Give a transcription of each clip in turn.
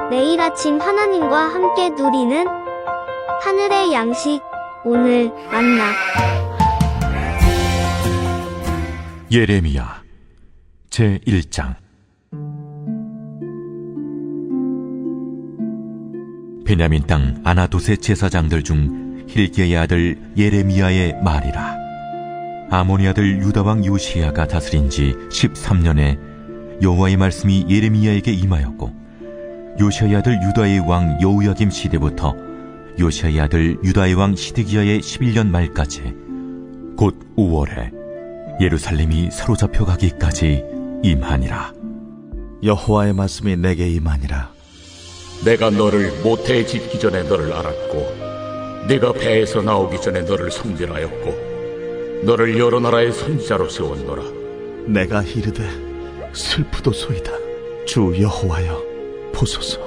매일 아침 하나님과 함께 누리는 하늘의 양식, 오늘 만나. 예레미야 제1장. 베냐민 땅 아나돗의 제사장들 중 hilki야의 아들 예레미야의 말이라. 아모니 아들 유다 왕 요시야가 다스린 지 13년에 여호와의 말씀이 예레미야에게 임하였고, 요시야의 아들 유다의 왕 여호야김 시대부터 요시야의 아들 유다의 왕 시드기야의 11년 말까지, 곧 5월에 예루살렘이 사로잡혀 가기까지 임하니라. 여호와의 말씀이 내게 임하니라. 내가 너를 모태에 짓기 전에 너를 알았고, 네가 배에서 나오기 전에 너를 성별하였고, 너를 여러 나라의 선지자로 세웠노라. 내가 이르되 슬프도소이다. 주 여호와여 보소서.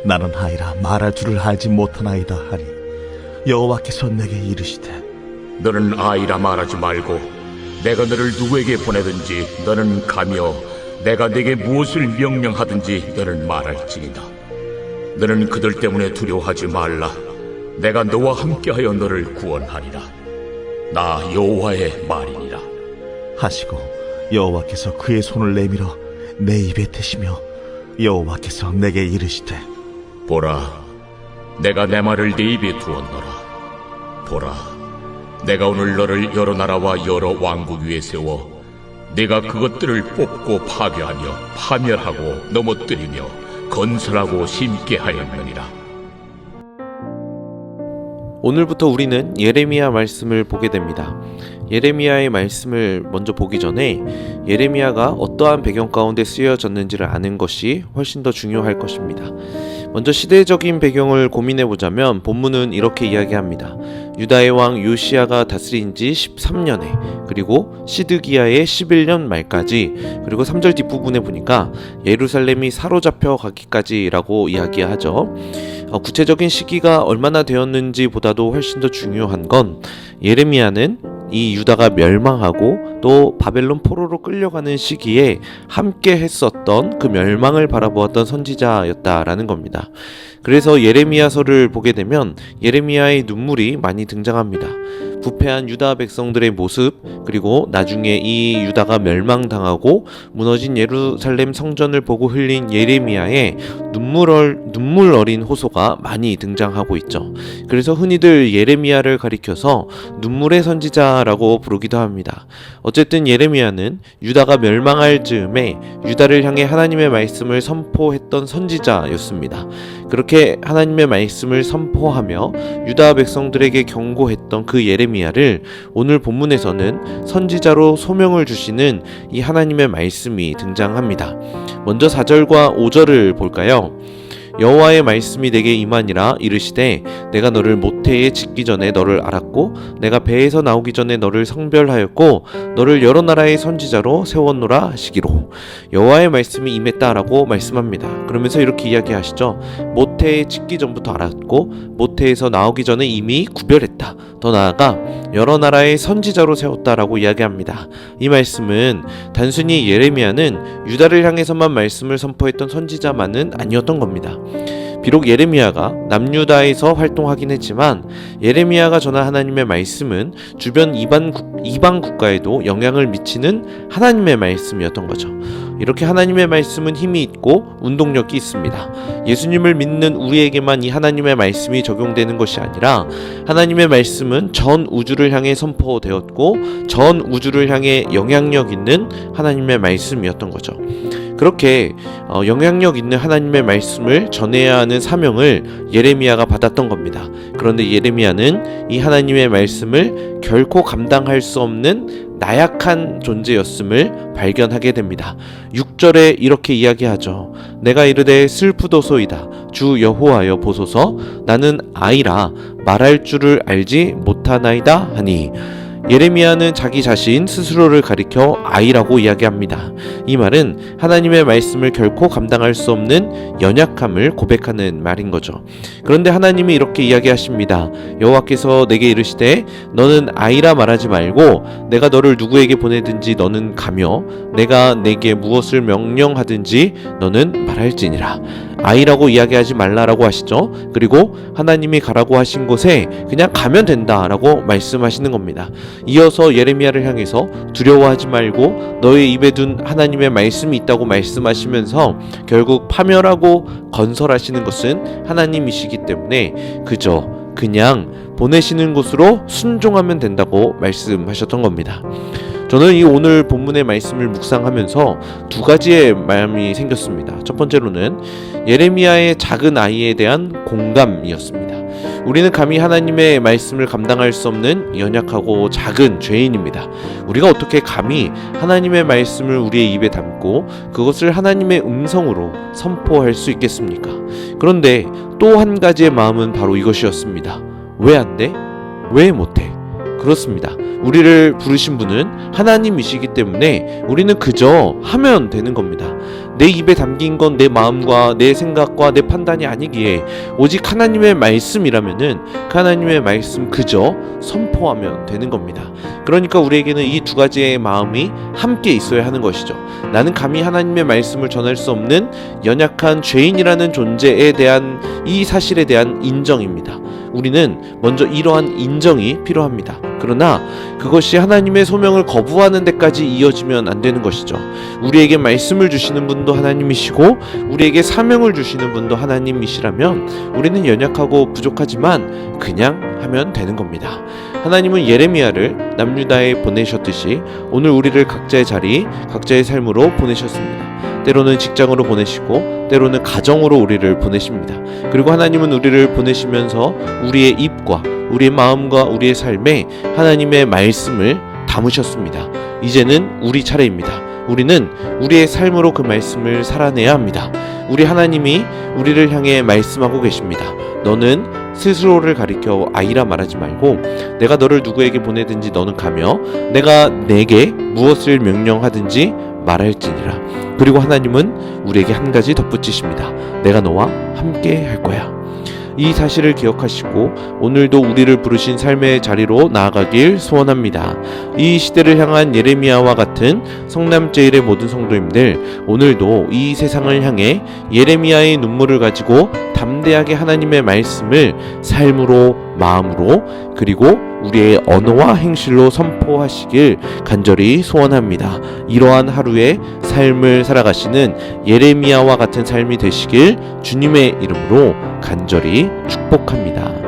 나는 아이라 말할 줄을 알지 못하나이다 하니, 여호와께서 내게 이르시되 너는 아이라 말하지 말고 내가 너를 누구에게 보내든지 너는 가며 내가 네게 무엇을 명령하든지 너는 말할지니라. 너는 그들 때문에 두려워하지 말라. 내가 너와 함께하여 너를 구원하리라. 나 여호와의 말이니라. 하시고 여호와께서 그의 손을 내밀어 내 입에 대시며 여호와께서 내게 이르시되 보라, 내가 내 말을 네 입에 두었노라. 보라, 내가 오늘 너를 여러 나라와 여러 왕국 위에 세워 네가 그것들을 뽑고 파괴하며 파멸하고 넘어뜨리며 건설하고 심게 하였느니라. 오늘부터 우리는 예레미야 말씀을 보게 됩니다. 예레미야의 말씀을 먼저 보기 전에 예레미야가 어떠한 배경 가운데 쓰여졌는지를 아는 것이 훨씬 더 중요할 것입니다. 먼저 시대적인 배경을 고민해보자면 본문은 이렇게 이야기합니다. 유다의 왕 요시야가 다스린 지 13년에, 그리고 시드기야의 11년 말까지, 그리고 3절 뒷부분에 보니까 예루살렘이 사로잡혀 가기까지 라고 이야기하죠. 구체적인 시기가 얼마나 되었는지 보다도 훨씬 더 중요한 건, 예레미야는 이 유다가 멸망하고 또 바벨론 포로로 끌려가는 시기에 함께 했었던 그 멸망을 바라보았던 선지자였다라는 겁니다. 그래서 예레미야서를 보게 되면 예레미야의 눈물이 많이 등장합니다. 부패한 유다 백성들의 모습, 그리고 나중에 이 유다가 멸망당하고 무너진 예루살렘 성전을 보고 흘린 예레미야의 눈물 어린 호소가 많이 등장하고 있죠. 그래서 흔히들 예레미야를 가리켜서 눈물의 선지자라고 부르기도 합니다. 어쨌든 예레미야는 유다가 멸망할 즈음에 유다를 향해 하나님의 말씀을 선포했던 선지자였습니다. 그렇게 하나님의 말씀을 선포하며 유다 백성들에게 경고했던 그 예레미야를 오늘 본문에서는 선지자로 소명을 주시는 이 하나님의 말씀이 등장합니다. 먼저 4절과 5절을 볼까요? 여호와의 말씀이 내게 임하니라. 이르시되 내가 너를 모태에 짓기 전에 너를 알았고, 내가 배에서 나오기 전에 너를 성별하였고, 너를 여러 나라의 선지자로 세웠노라 하시기로. 여호와의 말씀이 임했다라고 말씀합니다. 그러면서 이렇게 이야기하시죠. 모태에 짓기 전부터 알았고, 모태에서 나오기 전에 이미 구별했다. 더 나아가 여러 나라의 선지자로 세웠다라고 이야기합니다. 이 말씀은 단순히 예레미야는 유다를 향해서만 말씀을 선포했던 선지자만은 아니었던 겁니다. 비록 예레미야가 남유다에서 활동하긴 했지만 예레미야가 전한 하나님의 말씀은 주변 이방 국가에도 영향을 미치는 하나님의 말씀이었던 거죠. 이렇게 하나님의 말씀은 힘이 있고 운동력이 있습니다. 예수님을 믿는 우리에게만 이 하나님의 말씀이 적용되는 것이 아니라 하나님의 말씀은 전 우주를 향해 선포되었고 전 우주를 향해 영향력 있는 하나님의 말씀이었던 거죠. 그렇게 영향력 있는 하나님의 말씀을 전해야 하는 사명을 예레미야가 받았던 겁니다. 그런데 예레미야는 이 하나님의 말씀을 결코 감당할 수 없는 나약한 존재였음을 발견하게 됩니다. 6절에 이렇게 이야기하죠. 내가 이르되 슬프도소이다. 주 여호와여 보소서. 나는 아이라 말할 줄을 알지 못하나이다 하니. 예레미야는 자기 자신 스스로를 가리켜 아이라고 이야기합니다. 이 말은 하나님의 말씀을 결코 감당할 수 없는 연약함을 고백하는 말인 거죠. 그런데 하나님이 이렇게 이야기하십니다. 여호와께서 내게 이르시되 너는 아이라 말하지 말고 내가 너를 누구에게 보내든지 너는 가며 내가 내게 무엇을 명령하든지 너는 말할지니라. 아이라고 이야기하지 말라라고 하시죠. 그리고 하나님이 가라고 하신 곳에 그냥 가면 된다라고 말씀하시는 겁니다. 이어서 예레미야를 향해서 두려워하지 말고 너의 입에 둔 하나님의 말씀이 있다고 말씀하시면서 결국 파멸하고 건설하시는 것은 하나님이시기 때문에 그냥 보내시는 곳으로 순종하면 된다고 말씀하셨던 겁니다. 저는 이 오늘 본문의 말씀을 묵상하면서 두 가지의 마음이 생겼습니다. 첫 번째로는 예레미야의 작은 아이에 대한 공감이었습니다. 우리는 감히 하나님의 말씀을 감당할 수 없는 연약하고 작은 죄인입니다. 우리가 어떻게 감히 하나님의 말씀을 우리의 입에 담고 그것을 하나님의 음성으로 선포할 수 있겠습니까? 그런데 또 한 가지의 마음은 바로 이것이었습니다. 왜 안 돼? 왜 못해? 그렇습니다. 우리를 부르신 분은 하나님이시기 때문에 우리는 그저 하면 되는 겁니다. 내 입에 담긴 건 내 마음과 내 생각과 내 판단이 아니기에 오직 하나님의 말씀이라면은 그 하나님의 말씀 그저 선포하면 되는 겁니다. 그러니까 우리에게는 이 두 가지의 마음이 함께 있어야 하는 것이죠. 나는 감히 하나님의 말씀을 전할 수 없는 연약한 죄인이라는 존재에 대한 이 사실에 대한 인정입니다. 우리는 먼저 이러한 인정이 필요합니다. 그러나 그것이 하나님의 소명을 거부하는 데까지 이어지면 안 되는 것이죠. 우리에게 말씀을 주시는 분도 하나님이시고 우리에게 사명을 주시는 분도 하나님이시라면 우리는 연약하고 부족하지만 그냥 하면 되는 겁니다. 하나님은 예레미야를 남유다에 보내셨듯이 오늘 우리를 각자의 자리, 각자의 삶으로 보내셨습니다. 때로는 직장으로 보내시고 때로는 가정으로 우리를 보내십니다. 그리고 하나님은 우리를 보내시면서 우리의 입과 우리의 마음과 우리의 삶에 하나님의 말씀을 담으셨습니다. 이제는 우리 차례입니다. 우리는 우리의 삶으로 그 말씀을 살아내야 합니다. 우리 하나님이 우리를 향해 말씀하고 계십니다. 너는 스스로를 가리켜 아이라 말하지 말고 내가 너를 누구에게 보내든지 너는 가며 내가 내게 무엇을 명령하든지 말할지니라. 그리고 하나님은 우리에게 한 가지 덧붙이십니다. 내가 너와 함께 할 거야. 이 사실을 기억하시고 오늘도 우리를 부르신 삶의 자리로 나아가길 소원합니다. 이 시대를 향한 예레미야와 같은 성남제일의 모든 성도님들, 오늘도 이 세상을 향해 예레미야의 눈물을 가지고 담대하게 하나님의 말씀을 삶으로, 마음으로, 그리고 우리의 언어와 행실로 선포하시길 간절히 소원합니다. 이러한 하루의 삶을 살아가시는 예레미야와 같은 삶이 되시길 주님의 이름으로 간절히 축복합니다.